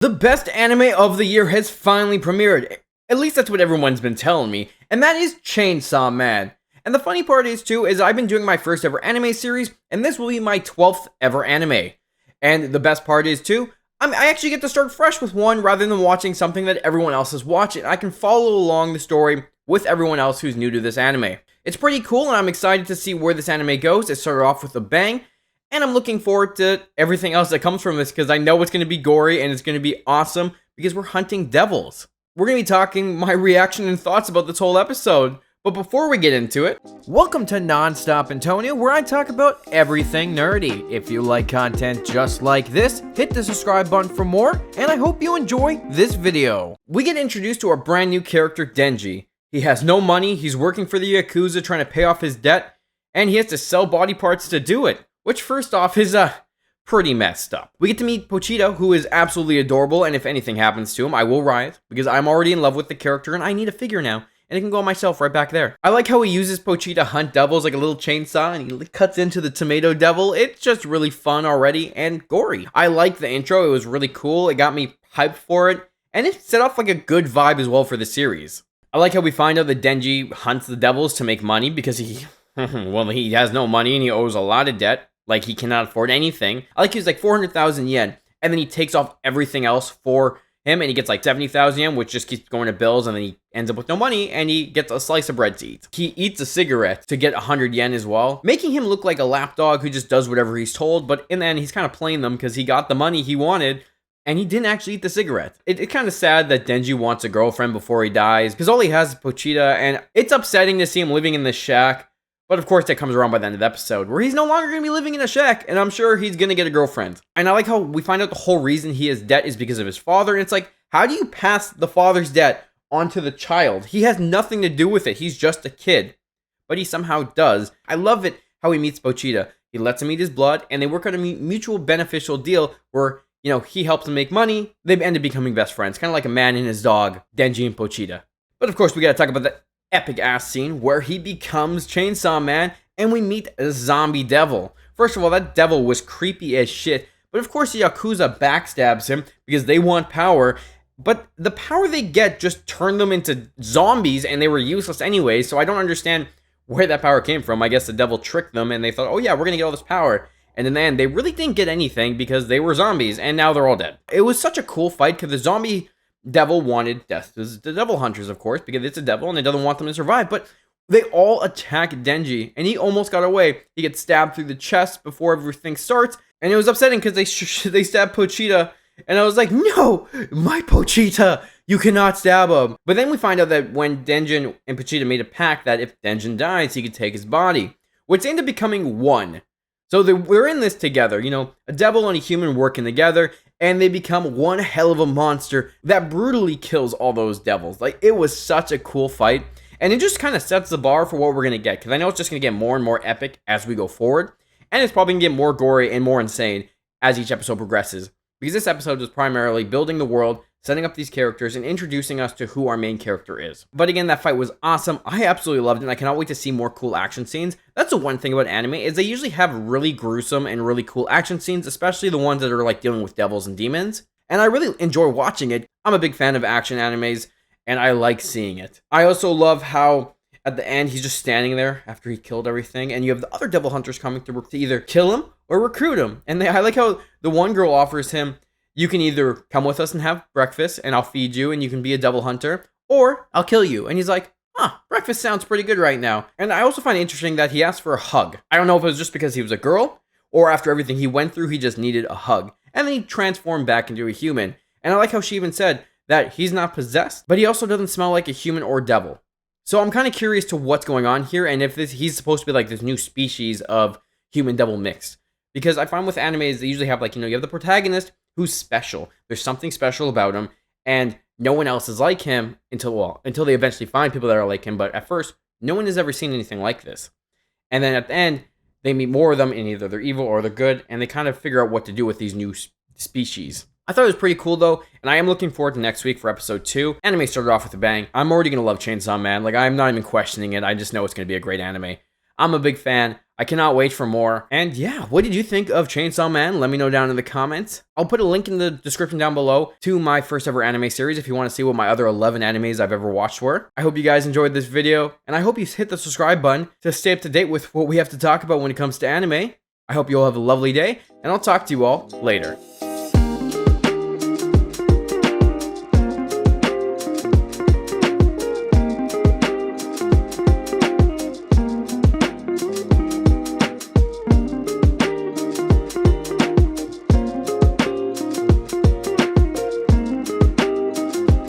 The best anime of the year has finally premiered. At least that's what everyone's been telling me. And that is Chainsaw Man. And the funny part is too, is I've been doing my first ever anime series, and this will be my 12th ever anime. And the best part is too, I actually get to start fresh with one rather than watching something that everyone else is watching. I can follow along the story with everyone else who's new to this anime. It's pretty cool, and I'm excited to see where this anime goes. It started off with a bang. And I'm looking forward to everything else that comes from this because I know it's going to be gory and it's going to be awesome because we're hunting devils. We're going to be talking my reaction and thoughts about this whole episode. But before we get into it, welcome to NonStopAntonio, where I talk about everything nerdy. If you like content just like this, hit the subscribe button for more, and I hope you enjoy this video. We get introduced to our brand new character, Denji. He has no money, he's working for the Yakuza trying to pay off his debt, and he has to sell body parts to do it. Which, first off, is pretty messed up. We get to meet Pochita, who is absolutely adorable, and if anything happens to him, I will riot, because I'm already in love with the character, and I need a figure now, and it can go on my shelf right back there. I like how he uses Pochita to hunt devils like a little chainsaw, and he cuts into the tomato devil. It's just really fun already, and gory. I like the intro, it was really cool, it got me hyped for it, and it set off like a good vibe as well for the series. I like how we find out that Denji hunts the devils to make money, because he has no money, and he owes a lot of debt. Like, he cannot afford anything. I like he's like 400,000 yen, and then he takes off everything else for him, and he gets like 70,000 yen, which just keeps going to bills, and then he ends up with no money, and he gets a slice of bread to eat. He eats a cigarette to get 100 yen as well, making him look like a lapdog who just does whatever he's told, but in the end, he's kind of playing them because he got the money he wanted, and he didn't actually eat the cigarette. It's kind of sad that Denji wants a girlfriend before he dies, because all he has is Pochita, and it's upsetting to see him living in this shack. But of course, that comes around by the end of the episode, where he's no longer going to be living in a shack, and I'm sure he's going to get a girlfriend. And I like how we find out the whole reason he has debt is because of his father, and it's like, how do you pass the father's debt onto the child? He has nothing to do with it, he's just a kid. But he somehow does. I love it how he meets Pochita. He lets him eat his blood, and they work out a mutual beneficial deal where, you know, he helps him make money, they end up becoming best friends, kind of like a man and his dog, Denji and Pochita. But of course, we got to talk about that epic ass scene where he becomes Chainsaw Man and we meet a zombie devil. First of all, that devil was creepy as shit, but of course the Yakuza backstabs him because they want power, but the power they get just turned them into zombies and they were useless anyway, so I don't understand where that power came from. I guess the devil tricked them and they thought, oh yeah, we're gonna get all this power. And in the end, they really didn't get anything because they were zombies and now they're all dead. It was such a cool fight because the zombie devil wanted death to the devil hunters, of course, because it's a devil and it doesn't want them to survive, but they all attack Denji, and he almost got away. He gets stabbed through the chest before everything starts, and it was upsetting because they stabbed Pochita, and I was like, no, my Pochita, you cannot stab him. But then we find out that when Denji and Pochita made a pact that if Denji dies, he could take his body, which ended up becoming one. So we're in this together, you know, a devil and a human working together, and they become one hell of a monster that brutally kills all those devils. Like, it was such a cool fight, and it just kind of sets the bar for what we're going to get, because I know it's just going to get more and more epic as we go forward, and it's probably going to get more gory and more insane as each episode progresses, because this episode was primarily building the world, setting up these characters, and introducing us to who our main character is. But again, that fight was awesome. I absolutely loved it, and I cannot wait to see more cool action scenes. That's the one thing about anime, is they usually have really gruesome and really cool action scenes, especially the ones that are like dealing with devils and demons. And I really enjoy watching it. I'm a big fan of action animes, and I like seeing it. I also love how at the end, he's just standing there after he killed everything, and you have the other devil hunters coming to either kill him or recruit him. And I like how the one girl offers him, you can either come with us and have breakfast, and I'll feed you, and you can be a devil hunter, or I'll kill you. And he's like, breakfast sounds pretty good right now. And I also find it interesting that he asked for a hug. I don't know if it was just because he was a girl, or after everything he went through, he just needed a hug. And then he transformed back into a human. And I like how she even said that he's not possessed, but he also doesn't smell like a human or devil. So I'm kind of curious to what's going on here, and if he's supposed to be like this new species of human-devil mix. Because I find with animes, they usually have like, you know, you have the protagonist who's special. There's something special about him, and no one else is like him until they eventually find people that are like him. But at first, no one has ever seen anything like this. And then at the end, they meet more of them, and either they're evil or they're good, and they kind of figure out what to do with these new species. I thought it was pretty cool though, and I am looking forward to next week for episode 2. Anime started off with a bang. I'm already going to love Chainsaw Man. Like, I'm not even questioning it. I just know it's going to be a great anime. I'm a big fan. I cannot wait for more. And yeah, what did you think of Chainsaw Man? Let me know down in the comments. I'll put a link in the description down below to my first ever anime series if you want to see what my other 11 animes I've ever watched were. I hope you guys enjoyed this video, and I hope you hit the subscribe button to stay up to date with what we have to talk about when it comes to anime. I hope you all have a lovely day, and I'll talk to you all later.